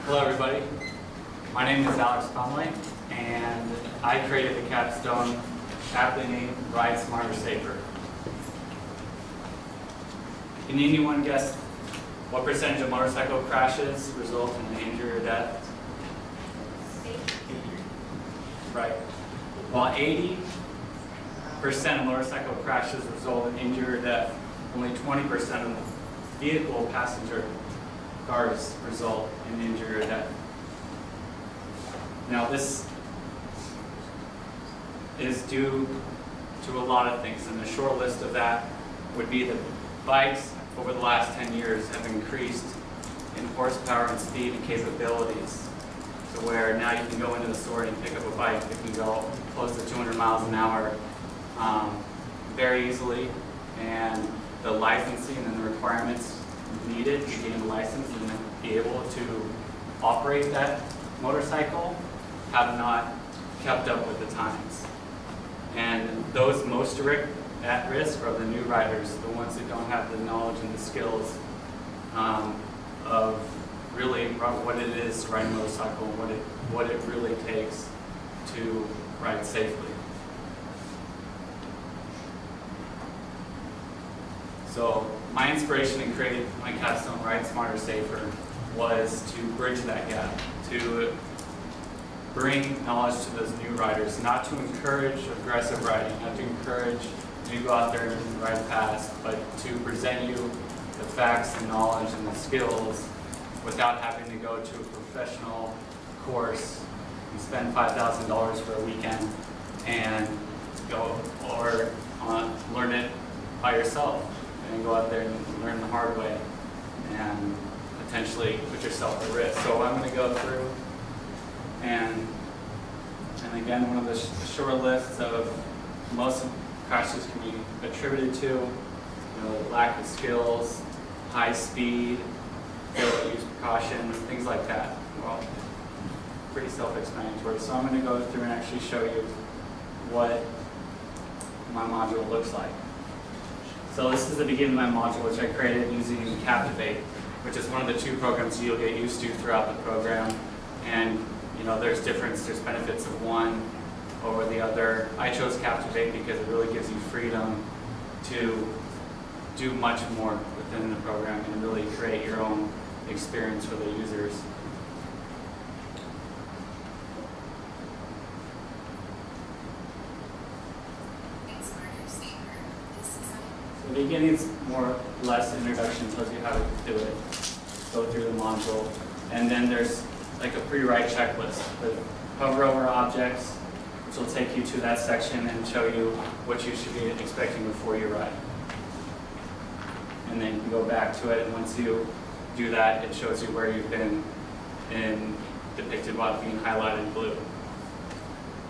Hello everybody, my name is Alex Conway and I created the capstone aptly named Ride Smarter Safer. Can anyone guess what percentage of motorcycle crashes result in injury or death? Right. While 80% of motorcycle crashes result in injury or death, only 20% of vehicle passenger cars result in injury or death. Now this is due to a lot of things, and the short list of that would be that bikes over the last 10 years have increased in horsepower and speed and capabilities to where now you can go into the store and pick up a bike that can go close to 200 miles an hour very easily, and the licensing and the requirements needed to gain a license and be able to operate that motorcycle have not kept up with the times. And those most at risk are the new riders, the ones that don't have the knowledge and the skills of really what it is to ride a motorcycle and what it really takes to ride safely. So my inspiration in creating my capstone Ride Smarter Safer was to bridge that gap, to bring knowledge to those new riders, not to encourage aggressive riding, not to encourage you to go out there and ride fast, but to present you the facts and knowledge and the skills without having to go to a professional course and spend $5,000 for a weekend and go or learn it by yourself and go out there and learn the hard way and potentially put yourself at risk. So I'm going to go through and again, one of the short lists of most crashes can be attributed to lack of skills, high speed, failure to use precaution, things like that. Well, pretty self-explanatory. So I'm going to go through and actually show you what my module looks like. So this is the beginning of my module, which I created using Captivate, which is one of the two programs you'll get used to throughout the program. And there's benefits of one over the other. I chose Captivate because it really gives you freedom to do much more within the program and really create your own experience for the users. So the beginning is more or less introduction, tells you how to do it, go through the module, and then there's like a pre-ride checklist. But hover over objects, which will take you to that section and show you what you should be expecting before you ride. And then you can go back to it, and once you do that, it shows you where you've been and depicted by being highlighted blue.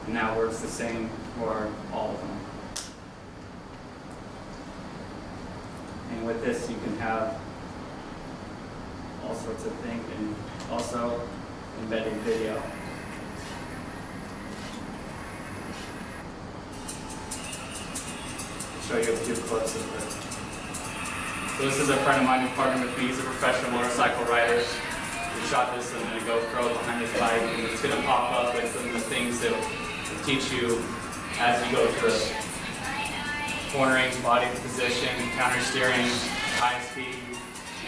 And that works the same for all of them. And with this, you can have all sorts of things, and also embedded video. I'll show you a few clips of this. So this is a friend of mine who partnered with me. He's a professional motorcycle rider. We shot this in a GoPro behind his bike, and it's going to pop up with some of the things that will teach you as you go through. Cornering, body position, counter steering, high speed,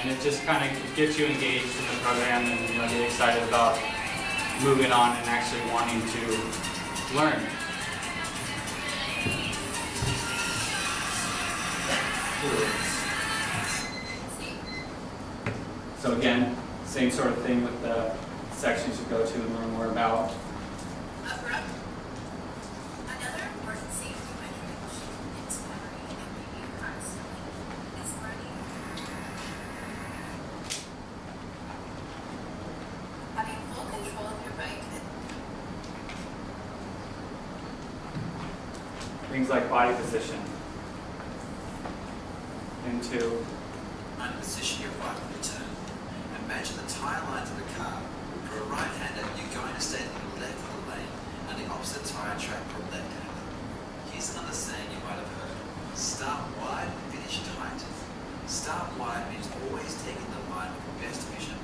and it just kind of gets you engaged in the program and get excited about moving on and actually wanting to learn. So again, same sort of thing with the sections you go to and learn more about. Things like body position. Into position your bike on the turn. Imagine the tyre lines of a car. For a right-hander, you're going to stay in the left of the lane and the opposite tyre track for a left-hander. Here's another saying you might have heard. Start wide, finish tight. Start wide means always taking the line with your best vision.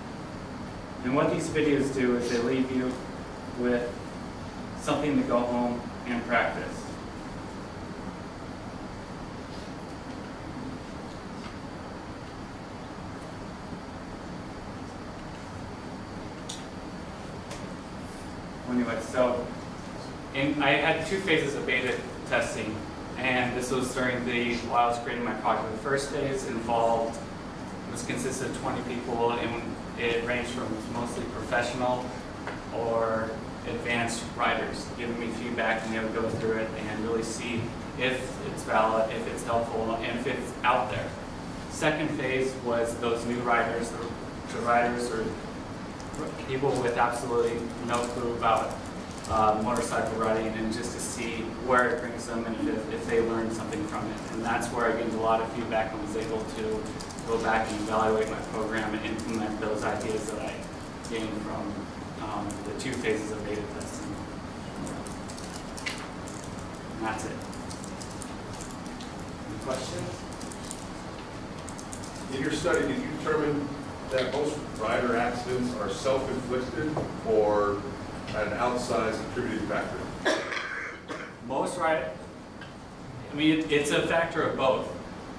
And what these videos do is they leave you with something to go home and practice. Anyway, so I had 2 phases of beta testing, and this was during while I was creating my project. The first phase consisted of 20 people, and it ranged from mostly professional or advanced writers giving me feedback, and they would go through it and really see if it's valid, if it's helpful, and if it's out there. Second phase was those new writers, the writers or people with absolutely no clue about motorcycle riding, and just to see where it brings them and if they learned something from it. And that's where I gained a lot of feedback and was able to go back and evaluate my program and implement those ideas that I gained from the 2 phases of beta testing. And that's it. Any questions? In your study, did you determine that most rider accidents are self-inflicted or an outsized contributing factor? Most it's a factor of both,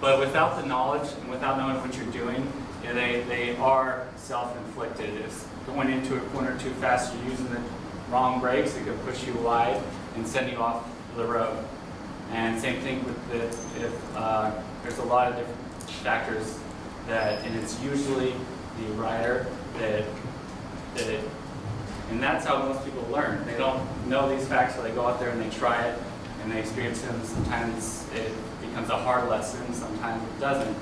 but without the knowledge and without knowing what you're doing, they are self-inflicted. If going into a corner too fast, you're using the wrong brakes, it could push you wide and send you off the road. And same thing with there's a lot of different factors and it's usually the rider and that's how most people learn. They don't know these facts, so they go out there and they try it and they experience them. Sometimes it becomes a hard lesson, sometimes it doesn't.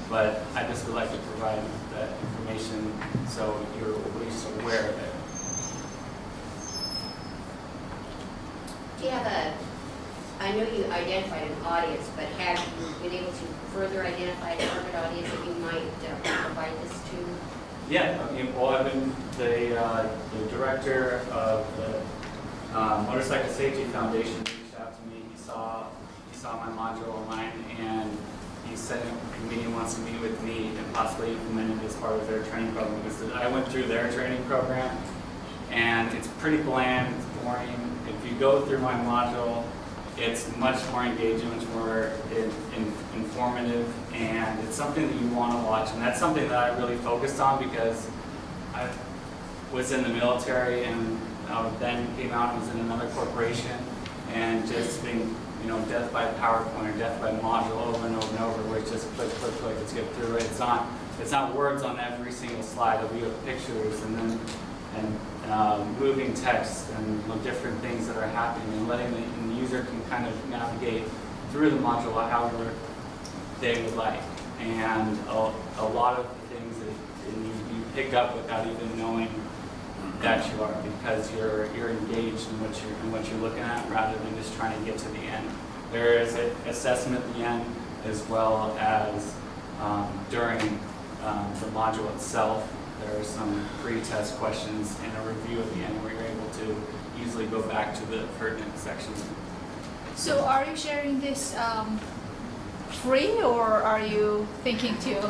But I just would like to provide that information so you're at least aware of it. Do you have I know you identified an audience, but have you been able to further identify a target audience that you might provide this to? Yeah, I've been the director of the Motorcycle Safety Foundation reached out to me. He saw my module online, and he said the meeting wants to meet with me and possibly implement it as part of their training program. Because I went through their training program, and it's pretty bland, it's boring. If you go through my module, it's much more engaging, much more informative, and it's something that you want to watch. And that's something that I really focused on because I was in the military and then came out and was in another corporation, and just being, death by PowerPoint or death by module over and over and over, where it's just click, click, click, let's get through it. It's not words on every single slide. There'll be pictures and moving text and different things that are happening, and letting the user can kind of navigate through the module however they would like. And a lot of things that you pick up without even knowing that you are, because you're engaged in what you're looking at rather than just trying to get to the end. There is an assessment at the end as well as during the module itself. There are some pre-test questions and a review at the end where you're able to easily go back to the pertinent sections. So are you sharing this free, or are you thinking to?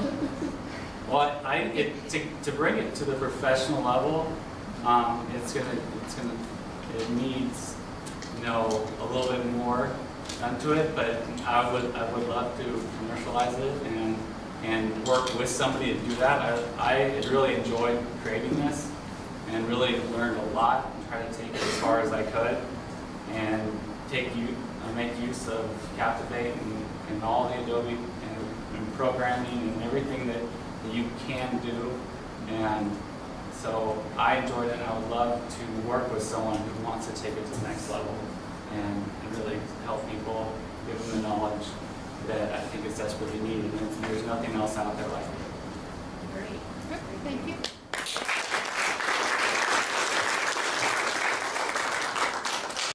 Well, to bring it to the professional level, it needs a little bit more done to it, but I would love to commercialize it and work with somebody to do that. I really enjoyed creating this and really learned a lot and tried to take it as far as I could and make use of Captivate and all the Adobe and programming and everything that you can do. And so I enjoyed it, and I would love to work with someone who wants to take it to the next level and really help people, give them the knowledge that I think is desperately needed. And there's nothing else out there like it. Great. Thank you.